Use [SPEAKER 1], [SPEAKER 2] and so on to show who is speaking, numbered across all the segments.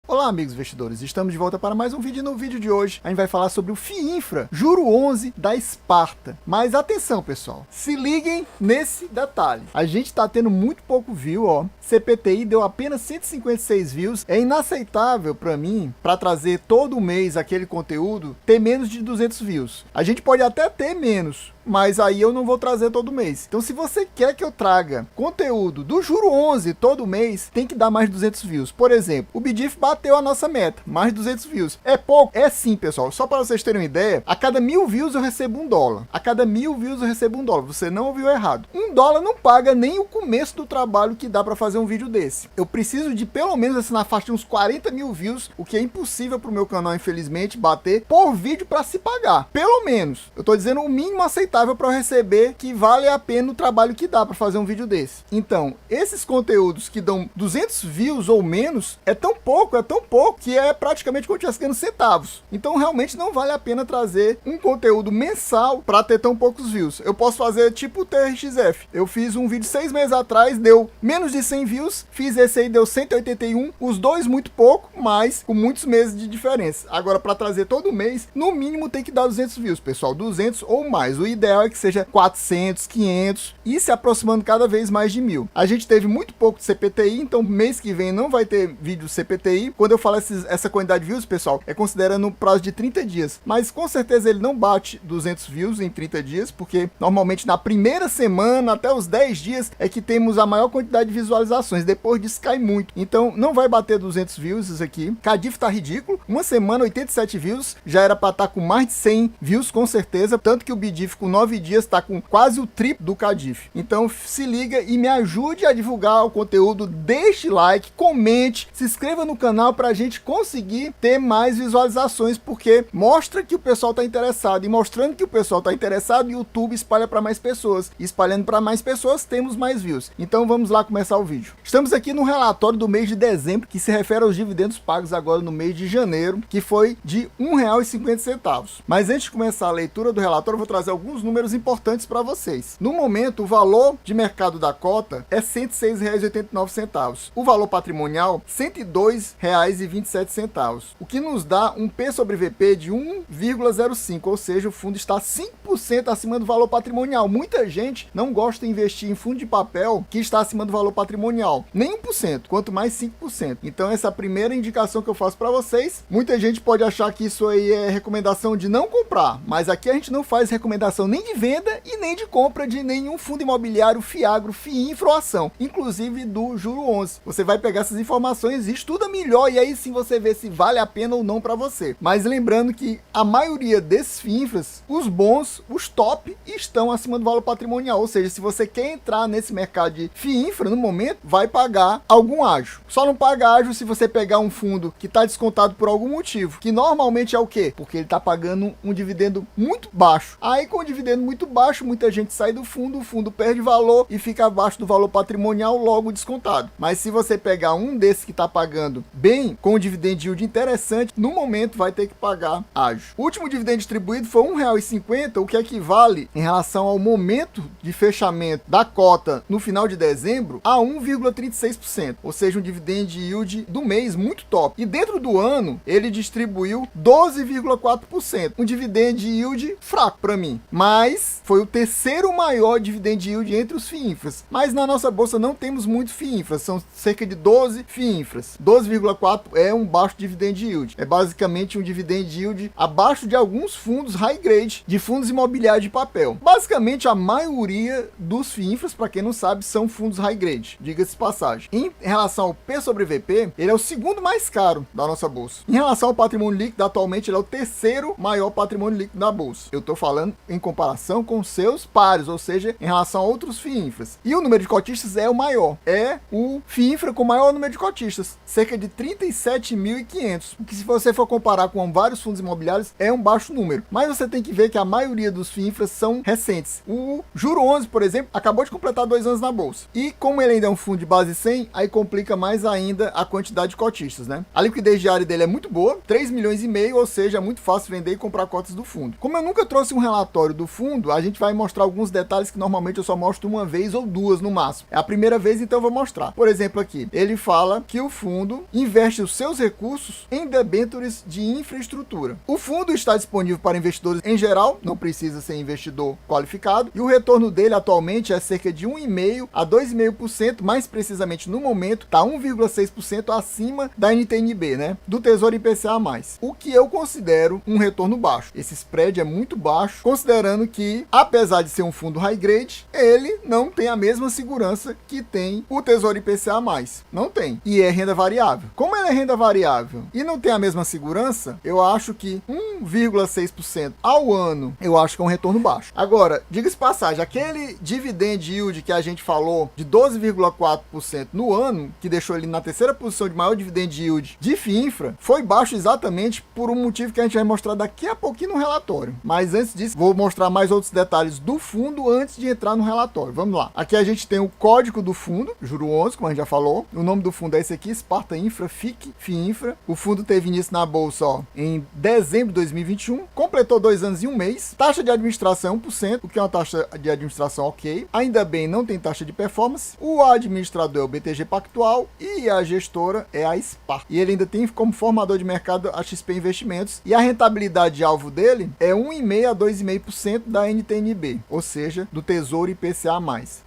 [SPEAKER 1] Olá amigos investidores, estamos de volta para mais um vídeo e no vídeo de hoje a gente vai falar sobre o FIINFRA, Juro 11 da Sparta. Mas atenção pessoal, se liguem nesse detalhe, a gente está tendo muito pouco view, ó. CPTI deu apenas 156 views, é inaceitável para mim, para trazer todo mês aquele conteúdo, ter menos de 200 views. A gente pode até ter menos, mas aí eu não vou trazer todo mês. Então se você quer que eu traga conteúdo do Juro 11 todo mês, tem que dar mais de 200 views. Por exemplo, o BDIF bateu a nossa meta, mais de 200 views. É pouco? É sim, pessoal. Só para vocês terem uma ideia, a cada 1000 views eu recebo $1. A cada 1000 views eu recebo $1. Você não ouviu errado. $1 não paga nem o começo do trabalho que dá para fazer um vídeo desse. Eu preciso de pelo menos assim, na faixa de uns 40 mil views, o que é impossível para o meu canal, infelizmente, bater por vídeo para se pagar. Pelo menos. Eu tô dizendo o mínimo aceitável para eu receber, que vale a pena o trabalho que dá para fazer um vídeo desse. Então, esses conteúdos que dão 200 views ou menos, é tão pouco, que é praticamente como se estivesse ganhando centavos. Então, realmente não vale a pena trazer um conteúdo mensal para ter tão poucos views. Eu posso fazer tipo o TRXF. Eu fiz um vídeo 6 meses atrás, deu menos de 100 views, fiz esse aí, deu 181, os dois muito pouco, mas com muitos meses de diferença. Agora, para trazer todo mês, no mínimo tem que dar 200 views, pessoal, 200 ou mais. O ideal é que seja 400, 500 e se aproximando cada vez mais de 1000. A gente teve muito pouco de CPTI, então mês que vem não vai ter vídeo CPTI. Quando eu falo essa quantidade de views, pessoal, é considerando um prazo de 30 dias, mas com certeza ele não bate 200 views em 30 dias, porque normalmente na primeira semana até os 10 dias é que temos a maior quantidade de visualizações, depois disso cai muito, então não vai bater 200 views isso aqui. Cadif tá ridículo, uma semana 87 views, já era para estar com mais de 100 views com certeza, tanto que o BDIF com 9 dias está com quase o triplo do Cadif. Então se liga e me ajude a divulgar o conteúdo, deixe like, comente, se inscreva no canal para a gente conseguir ter mais visualizações, porque mostra que o pessoal está interessado, e mostrando que o pessoal está interessado, o YouTube espalha para mais pessoas, e espalhando para mais pessoas temos mais views. Então vamos lá começar o vídeo. Estamos aqui no relatório do mês de dezembro, que se refere aos dividendos pagos agora no mês de janeiro, que foi de R$ 1,50. Mas antes de começar a leitura do relatório, eu vou trazer alguns números importantes para vocês. No momento, o valor de mercado da cota é R$ 106,89. O valor patrimonial, R$ 102,27. O que nos dá um P sobre VP de 1,05, ou seja, o fundo está 5% acima do valor patrimonial. Muita gente não gosta de investir em fundo de papel que está acima do valor patrimonial. Nem 1%, quanto mais 5%. Então essa é a primeira indicação que eu faço para vocês. Muita gente pode achar que isso aí é recomendação de não comprar, mas aqui a gente não faz recomendação nem de venda e nem de compra de nenhum fundo imobiliário, FIAGRO, FIINFRA ou ação, inclusive do Juro 11. Você vai pegar essas informações e estuda melhor, e aí sim você vê se vale a pena ou não para você. Mas lembrando que a maioria desses FIINFRAs, os bons, os top, estão acima do valor patrimonial, ou seja, se você quer entrar nesse mercado de FIINFRA, no momento, vai pagar algum ágio. Só não paga ágio se você pegar um fundo que está descontado por algum motivo, que normalmente é o quê? Porque ele está pagando um dividendo muito baixo. Aí com o dividendo muito baixo, muita gente sai do fundo, o fundo perde valor e fica abaixo do valor patrimonial, logo descontado. Mas se você pegar um desses que está pagando bem, com um dividend yield interessante, no momento vai ter que pagar ágio. O último dividendo distribuído foi R$ 1,50, o que equivale em relação ao momento de fechamento da cota no final de dezembro a 1,36%, ou seja, um dividend yield do mês muito top. E dentro do ano ele distribuiu 12,4%, um dividend yield fraco para mim, mas foi o terceiro maior dividend yield entre os FIINFRAs. Mas na nossa bolsa não temos muitos FIINFRAs, são cerca de 12 FIINFRAs. 12,4 é um baixo dividend yield, é basicamente um dividend yield abaixo de alguns fundos high grade, de fundos imobiliários de papel. Basicamente a maioria dos FIINFRAs, para quem não sabe, são fundos high grade, diga-se de passagem. Em relação ao P sobre VP, ele é o segundo mais caro da nossa bolsa. Em relação ao patrimônio líquido, atualmente ele é o terceiro maior patrimônio líquido da bolsa. Eu estou falando em comparação com seus pares, ou seja, em relação a outros FIINFRAs. E o número de cotistas é o maior. É o FIINFRA com o maior número de cotistas, cerca de 37.500. O que, se você for comparar com vários fundos imobiliários, é um baixo número. Mas você tem que ver que a maioria dos FIINFRAs são recentes. O Juro 11, por exemplo, acabou de completar 2 anos na bolsa. E como ele ainda é um fundo de base 100, aí complica mais ainda a quantidade de cotistas, né? A liquidez diária dele é muito boa, 3,5 milhões, ou seja, é muito fácil vender e comprar cotas do fundo. Como eu nunca trouxe um relatório do do fundo, a gente vai mostrar alguns detalhes que normalmente eu só mostro uma vez ou duas no máximo. É a primeira vez, então eu vou mostrar. Por exemplo aqui, ele fala que o fundo investe os seus recursos em debêntures de infraestrutura. O fundo está disponível para investidores em geral, não precisa ser investidor qualificado, e o retorno dele atualmente é cerca de 1,5% a 2,5%, mais precisamente no momento está 1,6% acima da NTN-B, né? Do Tesouro IPCA+. O que eu considero um retorno baixo. Esse spread é muito baixo, considerando que, apesar de ser um fundo high grade, ele não tem a mesma segurança que tem o Tesouro IPCA+. Não tem. E é renda variável. Como ele é renda variável e não tem a mesma segurança, eu acho que 1,6% ao ano, eu acho que é um retorno baixo. Agora, diga-se de passagem, aquele dividend yield que a gente falou de 12,4% no ano, que deixou ele na terceira posição de maior dividend yield de FIINFRA, foi baixo exatamente por um motivo que a gente vai mostrar daqui a pouquinho no relatório. Mas antes disso, vou mostrar mais outros detalhes do fundo antes de entrar no relatório. Vamos lá. Aqui a gente tem o código do fundo, Juro 11, como a gente já falou. O nome do fundo é esse aqui, Sparta Infra, FIINFRA. O fundo teve início na bolsa em dezembro de 2021, completou 2 anos e 1 mês. Taxa de administração 1%, o que é uma taxa de administração ok. Ainda bem, não tem taxa de performance. O administrador é o BTG Pactual e a gestora é a Sparta. E ele ainda tem como formador de mercado a XP Investimentos. E a rentabilidade alvo dele é 1,5% a 2,5% da NTN-B, ou seja, do Tesouro IPCA+.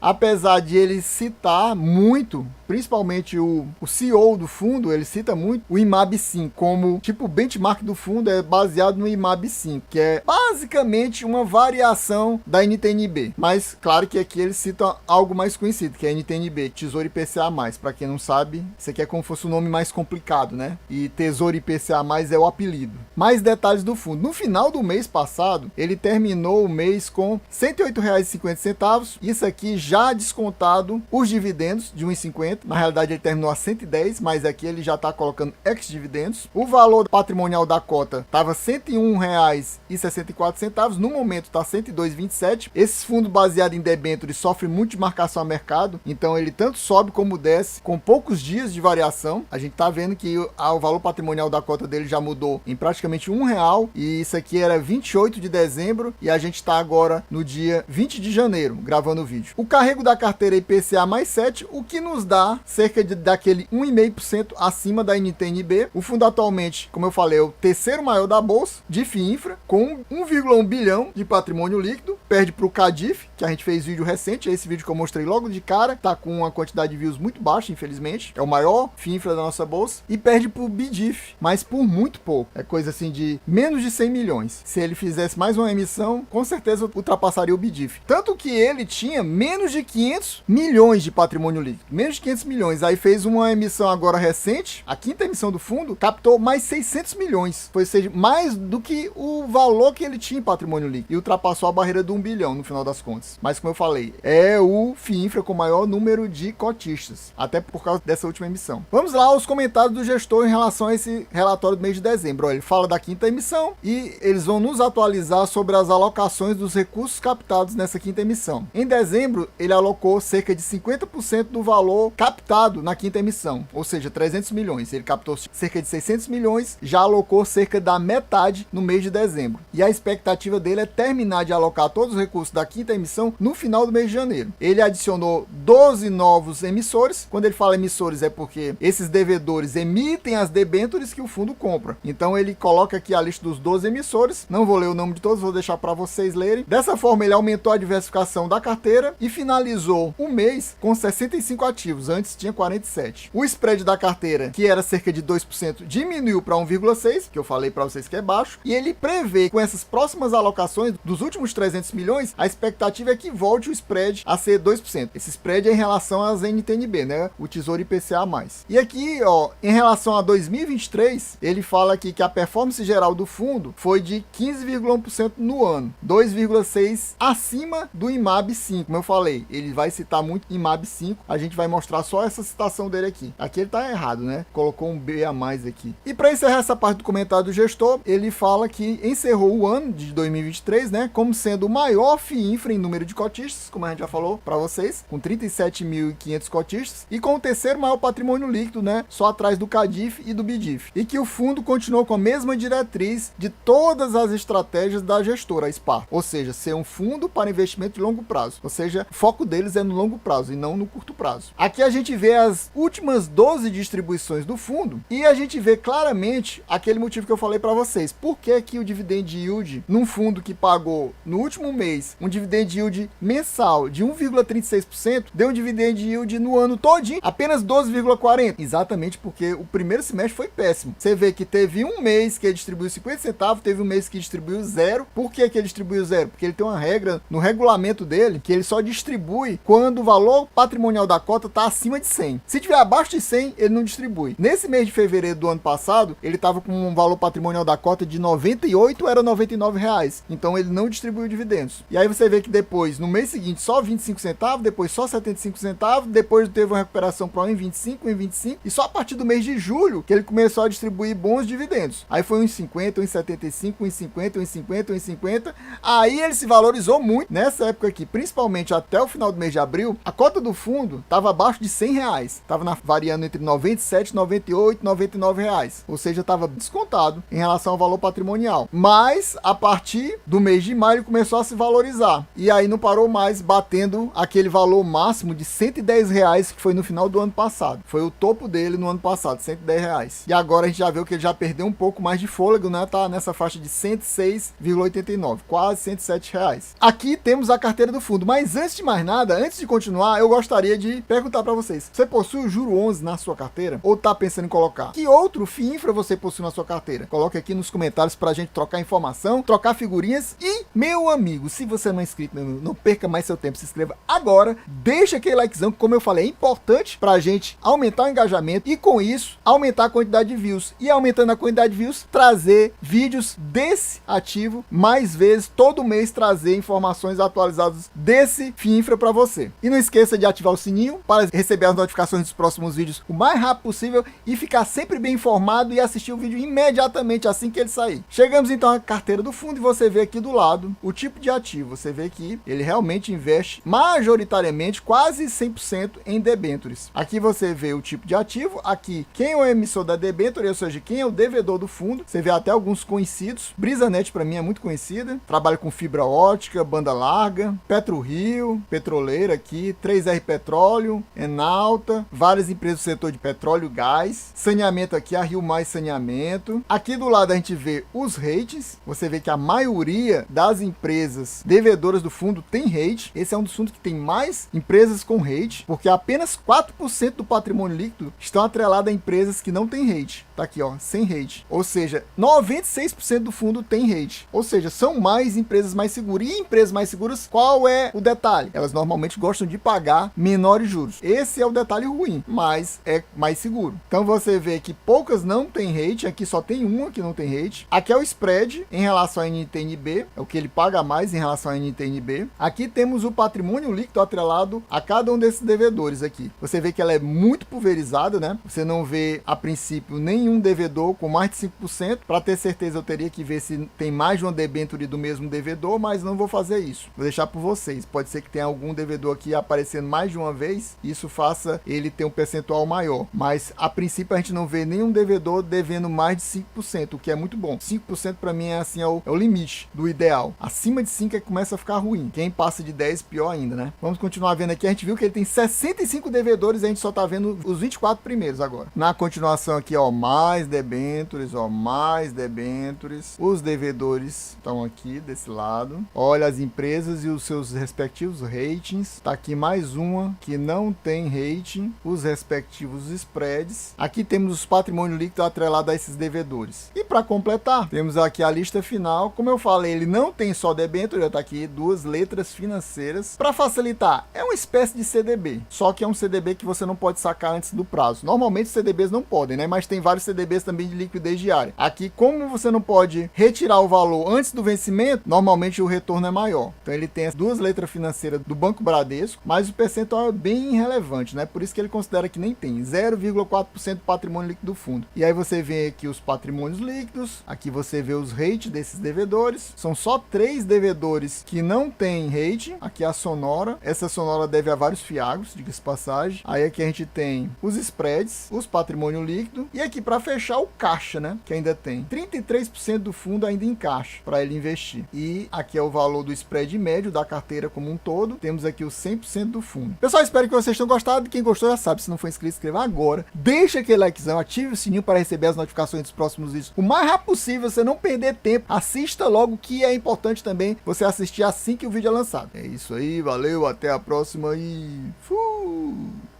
[SPEAKER 1] Apesar de ele citar muito, principalmente o CEO do fundo, ele cita muito o IMAB5 como, tipo, o benchmark do fundo é baseado no IMAB5, que é basicamente uma variação da NTN-B. Mas, claro que aqui ele cita algo mais conhecido, que é a NTN-B, Tesouro IPCA+. Para quem não sabe, isso aqui é como se fosse um nome mais complicado, né? E Tesouro IPCA+, é o apelido. Mais detalhes do fundo. No final do mês passado, ele terminou o mês com R$ 108,50. Isso aqui já descontado os dividendos de 1,50. Na realidade, ele terminou a 110, mas aqui ele já está colocando ex-dividendos. O valor patrimonial da cota estava R$ 101,64. No momento está R$ 102,27. Esse fundo baseado em debêntures sofre muito de marcação a mercado, então ele tanto sobe como desce com poucos dias de variação. A gente está vendo que o valor patrimonial da cota dele já mudou em praticamente R$1, e isso aqui era 28 de dezembro e a gente está agora no dia 20 de janeiro gravando o vídeo. O carrego da carteira IPCA mais 7, o que nos dá cerca daquele 1,5% acima da NTN-B. O fundo atualmente, como eu falei, é o terceiro maior da bolsa de FIINFRA, com 1,1 bilhão de patrimônio líquido. Perde para o CADIF, que a gente fez vídeo recente, esse vídeo que eu mostrei logo de cara, tá com uma quantidade de views muito baixa, infelizmente. É o maior FIINFRA da nossa bolsa. E perde para o BDIF, mas por muito pouco. É coisa assim de menos de 100 milhões. Se ele fizesse mais uma emissão, com certeza ultrapassaria o BDIF. Tanto que ele tinha menos de 500 milhões de patrimônio líquido. Menos de 500 milhões. Aí fez uma emissão agora recente, a quinta emissão do fundo, captou mais 600 milhões. Ou seja, mais do que o valor que ele tinha em patrimônio líquido. E ultrapassou a barreira do 1 bilhão no final das contas. Mas como eu falei, é o FIINFRA com o maior número de cotistas. Até por causa dessa última emissão. Vamos lá aos comentários do gestor em relação a esse relatório do mês de dezembro. Ó, ele fala da quinta emissão e eles vão nos atualizar sobre as alocações dos recursos captados nessa quinta emissão. Em dezembro, ele alocou cerca de 50% do valor captado na quinta emissão, ou seja, 300 milhões. Ele captou cerca de 600 milhões, já alocou cerca da metade no mês de dezembro. E a expectativa dele é terminar de alocar todos os recursos da quinta emissão no final do mês de janeiro. Ele adicionou 12 novos emissores. Quando ele fala emissores, é porque esses devedores emitem as debêntures que o fundo compra. Então ele coloca aqui a lista dos 12 emissores. Não vou ler o nome de todos, vou deixar para vocês lerem. Dessa forma, ele aumentou a diversificação da carteira e finalizou o mês com 65 ativos. Antes tinha 47. O spread da carteira, que era cerca de 2%, diminuiu para 1,6%, que eu falei para vocês que é baixo. E ele prevê que com essas próximas alocações dos últimos 300 milhões, a expectativa é que volte o spread a ser 2%. Esse spread é em relação às NTN-B, né? O Tesouro IPCA+. E aqui, ó, em relação a 2023, ele fala aqui que a performance geral do fundo foi de 15,1% no ano, 2,6% acima do IMAB5. Como eu falei, ele vai citar muito IMAB5, a gente vai mostrar só essa citação dele aqui. Aqui ele tá errado, né? Colocou um B a mais aqui. E para encerrar essa parte do comentário do gestor, ele fala que encerrou o ano de 2023, né, como sendo o maior FIINFRA em número de cotistas, como a gente já falou para vocês, com 37.500 cotistas, e com o terceiro maior patrimônio líquido, né, só atrás do CADIF e do BDIF. E que o fundo continuou com a mesma diretriz de todas as estratégias da gestora, a Esparta, ou seja, ser um fundo para investimento de longo prazo, ou seja, o foco deles é no longo prazo e não no curto prazo. Aqui a gente vê as últimas 12 distribuições do fundo e a gente vê claramente aquele motivo que eu falei para vocês. Por que que o dividend yield num fundo que pagou no último mês um dividend yield mensal de 1,36%, deu um dividend yield no ano todinho apenas 12,40%? Exatamente porque o primeiro semestre foi péssimo. Você vê que teve um mês que ele distribuiu 50 centavos, teve um mês que distribuiu zero. Por que que ele distribuiu zero? Porque ele tem uma regra no regulamento dele que ele só distribui quando o valor patrimonial da cota está acima de 100. Se tiver abaixo de 100, ele não distribui. Nesse mês de fevereiro do ano passado, ele estava com um valor patrimonial da cota de 98, era 99 reais. Então ele não distribuiu dividendos. E aí você vê que depois, no mês seguinte, só 25 centavos, depois só 75 centavos, depois teve uma recuperação para 1,25, 1,25, e só a partir do mês de julho que ele começou a distribuir bons dividendos. Aí foi 1,50, 1,75, 1,50, 1,50, 1,50. Aí ele se valorizou muito nessa época aqui, principalmente até o final do mês de abril. A cota do fundo estava abaixo de 100 reais, estava variando entre 97, 98, 99 reais, ou seja, estava descontado em relação ao valor patrimonial. Mas a partir do mês de maio ele começou a se valorizar e aí não parou mais, batendo aquele valor máximo de 110 reais que foi no final do ano passado. Foi o topo dele no ano passado, 110 reais. E agora a gente já viu que ele já perdeu um pouco mais de fôlego, né? Tá nessa faixa de 106,89, quase 107 reais. Aqui temos a carteira do fundo, mas antes de mais nada, antes de continuar, eu gostaria de perguntar para vocês: você possui o Juro 11 na sua carteira? Ou tá pensando em colocar? Que outro FII Infra você possui na sua carteira? Coloque aqui nos comentários pra gente trocar informação, trocar figurinhas. E, meu amigo, se você não é inscrito, não perca mais seu tempo, se inscreva agora, deixa aquele likezão, que como eu falei, é importante pra gente aumentar o engajamento e com isso, aumentar a quantidade de views. E aumentando a quantidade de views, trazer vídeos desse ativo mais vezes, todo mês trazer informações atualizadas desse FII Infra pra você. E não esqueça de ativar o sininho para receber as notificações dos próximos vídeos o mais rápido possível e ficar sempre bem informado e assistir o vídeo imediatamente assim que ele sair. Chegamos então à carteira do fundo e você vê aqui do lado o tipo de ativo. Você vê que ele realmente investe majoritariamente quase 100% em debêntures. Aqui você vê o tipo de ativo, aqui quem é o emissor da debênture, ou seja, quem é o devedor do fundo. Você vê até alguns conhecidos. BrisaNet para mim é muito conhecida, trabalha com fibra ótica, banda larga, PetroRio, petroleira aqui, 3R Petróleo, Enalta, várias empresas do setor de petróleo e gás, saneamento aqui, a Rio Mais Saneamento. Aqui do lado a gente vê os ratings, você vê que a maioria das empresas devedoras do fundo tem rate. Esse é um dos fundos que tem mais empresas com rate, porque apenas 4% do patrimônio líquido estão atrelados a empresas que não têm rate. Tá aqui, ó, sem rate. Ou seja, 96% do fundo tem rate. Ou seja, são mais empresas mais seguras. E empresas mais seguras, qual é o detalhe? Elas normalmente gostam de pagar menores juros. Esse é o detalhe ruim, mas é mais seguro. Então você vê que poucas não tem rate, aqui só tem uma que não tem rate. Aqui é o spread em relação a NTNB, é o que ele paga mais em relação a NTNB. Aqui temos o patrimônio líquido atrelado a cada um desses devedores aqui. Você vê que ela é muito pulverizada, né? Você não vê a princípio nenhum devedor com mais de 5%. Para ter certeza eu teria que ver se tem mais de uma debênture do mesmo devedor, mas não vou fazer isso. Vou deixar por vocês. Pode ser que tenha algum devedor aqui aparecendo mais de uma vez, isso faça ele ter um percentual maior. Mas a princípio a gente não vê nenhum devedor devendo mais de 5%, o que é muito bom. 5% para mim é assim, é o limite do ideal. Acima de 5 é que começa a ficar ruim. Quem passa de 10, pior ainda, né? Vamos continuar vendo aqui. A gente viu que ele tem 65 devedores, a gente só tá vendo os 24 primeiros agora. Na continuação aqui, ó, mais debêntures, ó, mais debêntures. Os devedores estão aqui desse lado. Olha as empresas e os seus respectivos ratings. Tá aqui mais uma que não tem rating, os respectivos spreads. Aqui temos os patrimônios líquidos atrelados a esses devedores. E para completar, temos aqui a lista final. Como eu falei, ele não tem só debênture, tá aqui duas letras financeiras. Para facilitar, é uma espécie de CDB, só que é um CDB que você não pode sacar antes do prazo. Normalmente os CDBs não podem, né? Mas tem vários CDBs também de liquidez diária. Aqui, como você não pode retirar o valor antes do vencimento, normalmente o retorno é maior. Então ele tem as duas letras financeiras do Banco Bradesco, mas o percentual é bem irrelevante, né? Por isso que ele considera que nem tem, 0,4% do patrimônio líquido do fundo. E aí você vê aqui os patrimônios líquidos, aqui você vê os rates desses devedores. São só 3 devedores que não tem rate. Aqui é a Sonora, essa Sonora deve a vários fiagros, diga-se passagem. Aí aqui a gente tem os spreads, os patrimônio líquido e aqui para fechar o caixa, né? Que ainda tem 33% do fundo ainda em caixa para ele investir. investir. E aqui é o valor do spread médio da carteira como um todo. Temos aqui o 100% do fundo. Pessoal, espero que vocês tenham gostado. Quem gostou já sabe, se não for inscrito, inscreva agora. Deixa aquele likezão, ative o sininho para receber as notificações dos próximos vídeos o mais rápido possível, você não perder tempo. Assista logo, que é importante também você assistir assim que o vídeo é lançado. É isso aí, valeu, até a próxima e fui!